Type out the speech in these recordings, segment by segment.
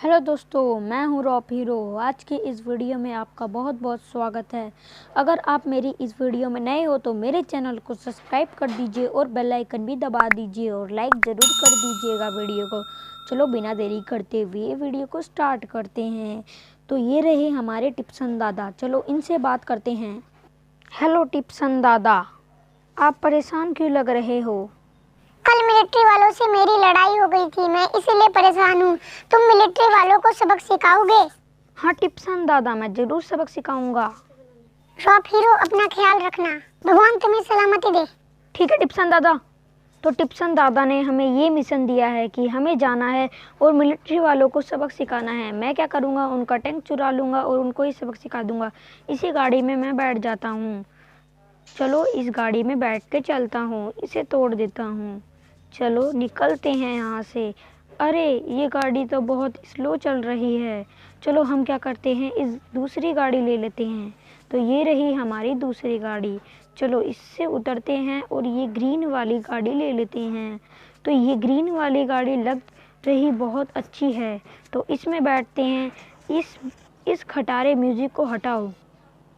Hello दोस्तों, मैं हूँ रॉप हीरो। आज की इस वीडियो में आपका बहुत बहुत स्वागत है। अगर आप मेरी इस वीडियो में नए हो तो मेरे चैनल को सब्सक्राइब कर दीजिए और बेल आइकन भी दबा दीजिए और लाइक ज़रूर कर दीजिएगा वीडियो को। चलो बिना देरी करते हुए वीडियो को स्टार्ट करते हैं। तो ये रहे हमारे टिप्सन दादा, चलो इनसे बात करते हैं। हेलो टिप्सन दादा, आप परेशान क्यों लग रहे हो? कल मिलिट्री वालों से मेरी लड़ाई हो गई थी, मैं इसीलिए परेशान हूँ। तुम मिलिट्री वालों को सबक सिखाओगे? हाँ टिप्सन दादा, मैं ज़रूर सबक सिखाऊंगा। रॉप हीरो, अपना ख्याल रखना, भगवान तुम्हें सलामती दे। ठीक है टिप्सन दादा। तो टिप्सन दादा ने हमें ये मिशन दिया है कि हमें जाना है और मिलिट्री वालों को सबक सिखाना है। मैं क्या करूँगा, उनका टैंक चुरा लूँगा और उनको ही सबक सिखा दूँगा। इसी गाड़ी में मैं बैठ जाता हूँ। चलो इस गाड़ी में बैठ के चलता हूँ, इसे तोड़ देता हूँ। चलो निकलते हैं यहाँ से। अरे ये गाड़ी तो बहुत स्लो चल रही है। चलो हम क्या करते हैं, इस दूसरी गाड़ी ले लेते हैं। तो ये रही हमारी दूसरी गाड़ी। चलो इससे उतरते हैं और ये ग्रीन वाली गाड़ी ले लेते हैं। तो ये ग्रीन वाली गाड़ी लग रही बहुत अच्छी है, तो इसमें बैठते हैं। इस खटारे म्यूज़िक को हटाओ,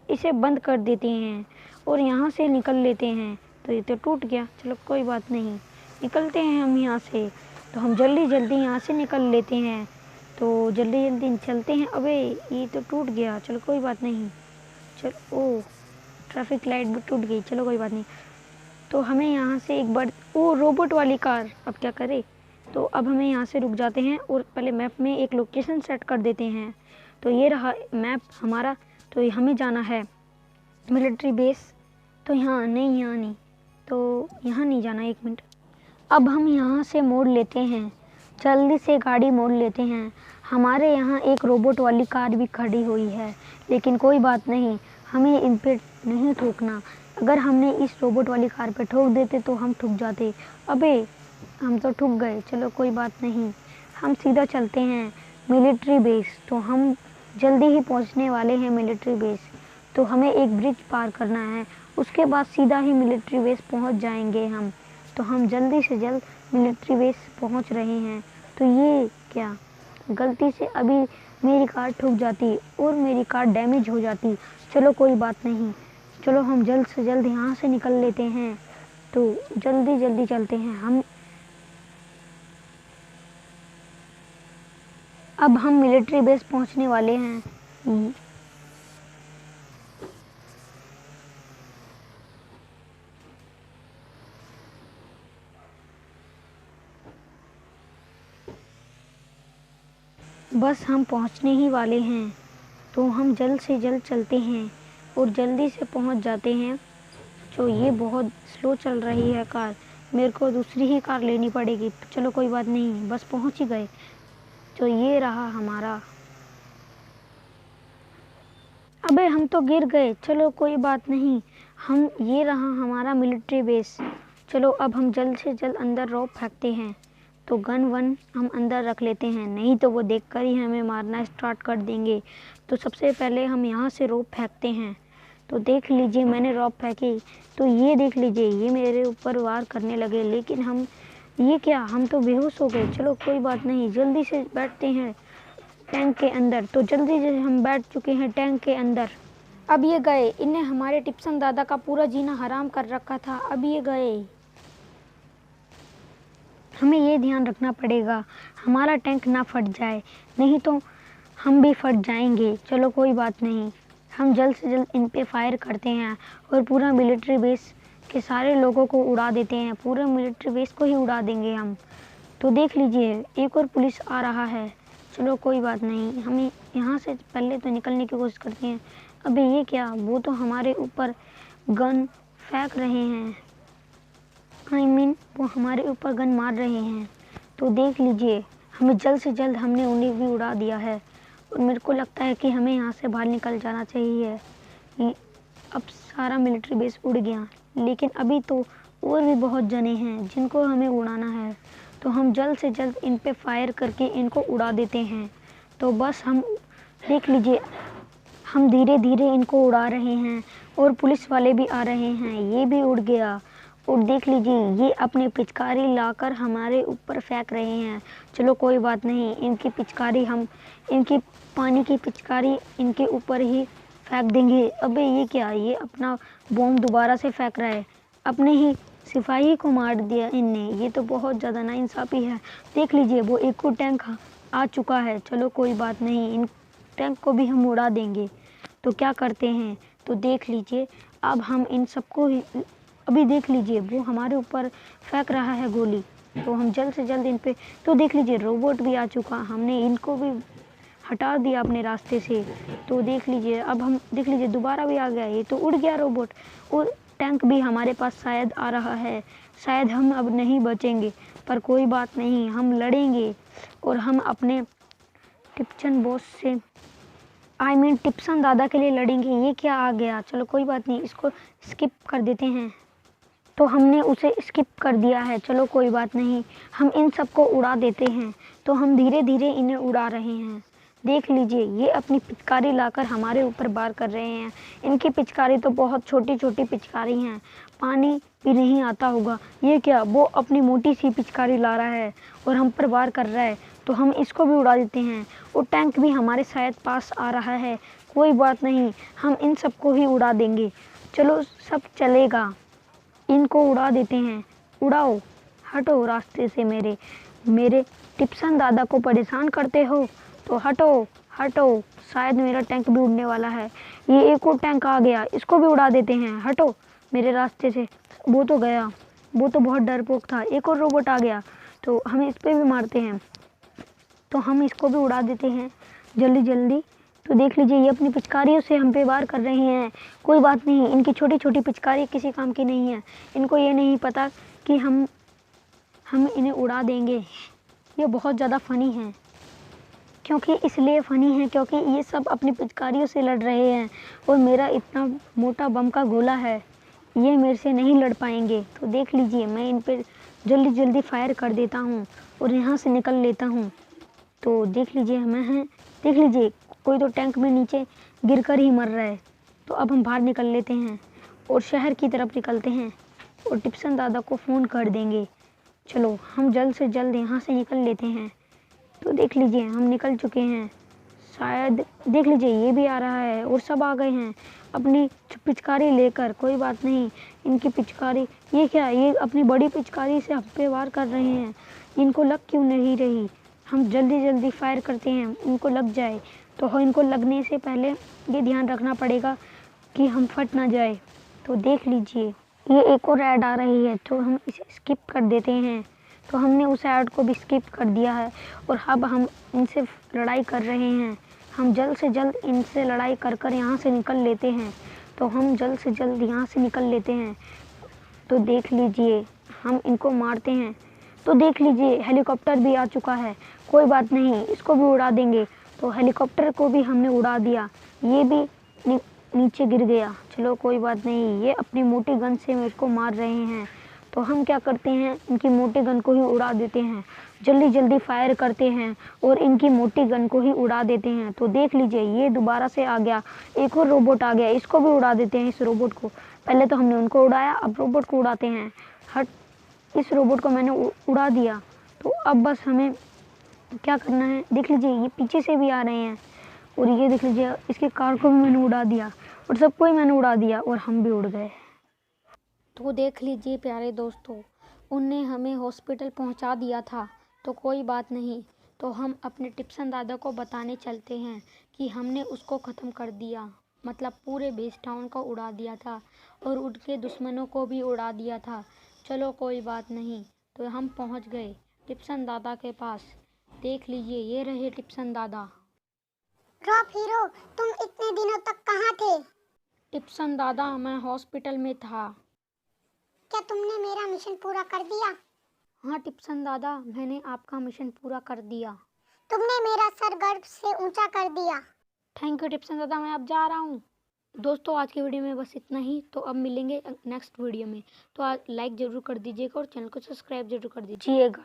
इसे बंद कर देते हैं और यहाँ से निकल लेते हैं। तो ये तो टूट गया, चलो कोई बात नहीं, निकलते हैं हम यहाँ से। तो हम जल्दी जल्दी यहाँ से निकल लेते हैं। तो जल्दी जल्दी चलते हैं। अबे ये तो टूट गया, चलो कोई बात नहीं। चल ओ, ट्रैफिक लाइट भी टूट गई, चलो कोई बात नहीं। तो हमें यहाँ से एक बार रोबोट वाली कार, अब क्या करें। तो अब हमें यहाँ से रुक जाते हैं और पहले मैप में एक लोकेशन सेट कर देते हैं। तो ये रहा मैप हमारा। तो हमें जाना है मिलिट्री बेस। तो यहाँ नहीं, तो यहाँ नहीं जाना, एक मिनट। अब हम यहाँ से मोड़ लेते हैं, जल्दी से गाड़ी मोड़ लेते हैं। हमारे यहाँ एक रोबोट वाली कार भी खड़ी हुई है, लेकिन कोई बात नहीं, हमें इन पे नहीं ठोकना। अगर हमने इस रोबोट वाली कार पे ठोक देते तो हम ठुक जाते। अबे हम तो ठुक गए, चलो कोई बात नहीं। हम सीधा चलते हैं मिलिट्री बेस। तो हम जल्दी ही पहुंचने वाले हैं मिलिट्री बेस। तो हमें एक ब्रिज पार करना है, उसके बाद सीधा ही मिलिट्री बेस पहुंच जाएंगे हम। तो हम जल्दी से जल्द मिलिट्री बेस पहुंच रहे हैं। तो ये क्या, गलती से अभी मेरी कार ठुक जाती और मेरी कार डैमेज हो जाती। चलो कोई बात नहीं, चलो हम जल्द से जल्द यहाँ से निकल लेते हैं। तो जल्दी जल्दी चलते हैं हम। अब हम मिलिट्री बेस पहुंचने वाले हैं। बस हम पहुंचने ही वाले हैं। तो हम जल्द से जल्द चलते हैं और जल्दी से पहुंच जाते हैं। तो ये बहुत स्लो चल रही है कार, मेरे को दूसरी ही कार लेनी पड़ेगी। चलो कोई बात नहीं, बस पहुंच ही गए। तो ये रहा हमारा। अबे हम तो गिर गए, चलो कोई बात नहीं। ये रहा हमारा मिलिट्री बेस। चलो अब हम जल्द से जल्द अंदर रॉप फेंकते हैं। तो गन वन हम अंदर रख लेते हैं, नहीं तो वो देखकर ही हमें मारना स्टार्ट कर देंगे। तो सबसे पहले हम यहाँ से रॉप फेंकते हैं। तो देख लीजिए मैंने रॉप फेंकी, तो ये देख लीजिए ये मेरे ऊपर वार करने लगे, लेकिन ये क्या, हम तो बेहोश हो गए। चलो कोई बात नहीं, जल्दी से बैठते हैं टैंक के अंदर। तो जल्दी से हम बैठ चुके हैं टैंक के अंदर। अब ये गए, इन्हें हमारे टिप्सन दादा का पूरा जीना हराम कर रखा था। अब ये गए। हमें ये ध्यान रखना पड़ेगा हमारा टैंक ना फट जाए, नहीं तो हम भी फट जाएंगे। चलो कोई बात नहीं, हम जल्द से जल्द इन पे फायर करते हैं और पूरा मिलिट्री बेस के सारे लोगों को उड़ा देते हैं। पूरे मिलिट्री बेस को ही उड़ा देंगे हम। तो देख लीजिए एक और पुलिस आ रहा है। चलो कोई बात नहीं, हम यहाँ से पहले तो निकलने की कोशिश करते हैं। अबे ये क्या, वो तो हमारे ऊपर गन फेंक रहे हैं, वो हमारे ऊपर गन मार रहे हैं। तो देख लीजिए हमें जल्द से जल्द हमने उन्हें भी उड़ा दिया है और मेरे को लगता है कि हमें यहाँ से बाहर निकल जाना चाहिए। अब सारा मिलिट्री बेस उड़ गया, लेकिन अभी तो और भी बहुत जने हैं जिनको हमें उड़ाना है। तो हम जल्द से जल्द इन पे फायर करके इनको उड़ा देते हैं। तो बस हम देख लीजिए हम धीरे धीरे इनको उड़ा रहे हैं और पुलिस वाले भी आ रहे हैं। ये भी उड़ गया और देख लीजिए ये अपनी पिचकारी लाकर हमारे ऊपर फेंक रहे हैं। चलो कोई बात नहीं, इनकी पानी की पिचकारी इनके ऊपर ही फेंक देंगे। अबे ये क्या, ये अपना बॉम्ब दोबारा से फेंक रहा है, अपने ही सिपाही को मार दिया इनने। ये तो बहुत ज़्यादा नाइंसाफ़ी है। देख लीजिए वो एक और टैंक आ चुका है। चलो कोई बात नहीं, इन टैंक को भी हम उड़ा देंगे। तो क्या करते हैं, तो देख लीजिए अब हम इन सबको ही, अभी देख लीजिए वो हमारे ऊपर फेंक रहा है गोली। तो हम जल्द से जल्द इन पे, तो देख लीजिए रोबोट भी आ चुका, हमने इनको भी हटा दिया अपने रास्ते से। तो देख लीजिए अब हम, देख लीजिए दोबारा भी आ गया, ये तो उड़ गया रोबोट। और टैंक भी हमारे पास शायद आ रहा है, शायद हम अब नहीं बचेंगे, पर कोई बात नहीं, हम लड़ेंगे और हम अपने टिप्सन बॉस से, टिप्सन दादा के लिए लड़ेंगे। ये क्या आ गया, चलो कोई बात नहीं, इसको स्किप कर देते हैं। तो हमने उसे स्किप कर दिया है, चलो कोई बात नहीं, हम इन सबको उड़ा देते हैं। तो हम धीरे धीरे इन्हें उड़ा रहे हैं। देख लीजिए ये अपनी पिचकारी लाकर हमारे ऊपर वार कर रहे हैं। इनकी पिचकारी तो बहुत छोटी छोटी पिचकारी हैं, पानी भी नहीं आता होगा। ये क्या, वो अपनी मोटी सी पिचकारी ला रहा है और हम पर वार कर रहा है। तो हम इसको भी उड़ा देते हैं। और टैंक भी हमारे शायद पास आ रहा है, कोई बात नहीं, हम इन सबको ही उड़ा देंगे। चलो सब चलेगा, इनको उड़ा देते हैं। उड़ाओ, हटो रास्ते से मेरे टिप्सन दादा को परेशान करते हो तो हटो हटो। शायद मेरा टैंक भी उड़ने वाला है। ये एक और टैंक आ गया, इसको भी उड़ा देते हैं। हटो मेरे रास्ते से, वो तो गया, वो तो बहुत डरपोक था। एक और रोबोट आ गया, तो हम इस पे भी मारते हैं। तो हम इसको भी उड़ा देते हैं जल्दी जल्दी। तो देख लीजिए ये अपनी पिचकारियों से हम पे वार कर रहे हैं। कोई बात नहीं, इनकी छोटी छोटी पिचकारी किसी काम की नहीं है। इनको ये नहीं पता कि हम इन्हें उड़ा देंगे। ये बहुत ज़्यादा फ़नी है, क्योंकि इसलिए फ़नी है क्योंकि ये सब अपनी पिचकारियों से लड़ रहे हैं और मेरा इतना मोटा बम का गोला है, ये मेरे से नहीं लड़ पाएंगे। तो देख लीजिए मैं इन पर जल्दी जल्दी फायर कर देता हूँ और यहाँ से निकल लेता हूँ। तो देख लीजिए देख लीजिए कोई तो टैंक में नीचे गिरकर ही मर रहा है। तो अब हम बाहर निकल लेते हैं और शहर की तरफ निकलते हैं और टिप्सन दादा को फ़ोन कर देंगे। चलो हम जल्द से जल्द यहाँ से निकल लेते हैं। तो देख लीजिए हम निकल चुके हैं, शायद देख लीजिए ये भी आ रहा है और सब आ गए हैं अपनी पिचकारी लेकर। कोई बात नहीं, इनकी पिचकारी, ये क्या, ये अपनी बड़ी पिचकारी से हम पे वार कर रहे हैं। इनको लग क्यों नहीं रही, हम जल्दी जल्दी फायर करते हैं, इनको लग जाए। तो इनको लगने से पहले ये ध्यान रखना पड़ेगा कि हम फट ना जाए। तो देख लीजिए ये एक और ऐड आ रही है, तो हम इसे स्किप कर देते हैं। तो हमने उस ऐड को भी स्किप कर दिया है और अब हम इनसे लड़ाई कर रहे हैं। हम जल्द से जल्द इनसे लड़ाई कर कर यहाँ से निकल लेते हैं। तो हम जल्द से जल्द यहाँ से निकल लेते हैं। तो देख लीजिए हम इनको मारते हैं। तो देख लीजिए हेलीकॉप्टर भी आ चुका है, कोई बात नहीं, इसको भी उड़ा देंगे। तो हेलीकॉप्टर को भी हमने उड़ा दिया, ये भी नीचे गिर गया। चलो कोई बात नहीं, ये अपनी मोटी गन से मेरे को मार रहे हैं। तो हम क्या करते हैं, इनकी मोटी गन को ही उड़ा देते हैं, जल्दी जल्दी फायर करते हैं और इनकी मोटी गन को ही उड़ा देते हैं। तो देख लीजिए ये दोबारा से आ गया, एक और रोबोट आ गया, इसको भी उड़ा देते हैं। इस रोबोट को, पहले तो हमने उनको उड़ाया, अब रोबोट को उड़ाते हैं। हट, इस रोबोट को मैंने उड़ा दिया। तो अब बस हमें क्या करना है, देख लीजिए ये पीछे से भी आ रहे हैं और ये देख लीजिए इसकी कार को भी मैंने उड़ा दिया और सबको ही मैंने उड़ा दिया और हम भी उड़ गए। तो देख लीजिए प्यारे दोस्तों, उनने हमें हॉस्पिटल पहुंचा दिया था। तो कोई बात नहीं, तो हम अपने टिप्सन दादा को बताने चलते हैं कि हमने उसको ख़त्म कर दिया, मतलब पूरे बेस टाउन को उड़ा दिया था और उनके दुश्मनों को भी उड़ा दिया था। चलो कोई बात नहीं, तो हम पहुंच गए टिप्सन दादा के पास। देख लीजिए ये रहे टिप्सन दादा। ड्रॉप हीरो, तुम इतने दिनों तक कहाँ थे? टिप्सन दादा मैं हॉस्पिटल में था। क्या तुमने मेरा मिशन पूरा कर दिया? हाँ टिप्सन दादा, मैंने आपका मिशन पूरा कर दिया। तुमने मेरा सर गर्व से ऊंचा कर दिया। थैंक यू टिप्सन दादा, मैं अब जा रहा हूँ। दोस्तों आज की वीडियो में बस इतना ही, तो अब मिलेंगे नेक्स्ट वीडियो में। तो आज लाइक ज़रूर कर दीजिएगा और चैनल को सब्सक्राइब जरूर कर दीजिएगा।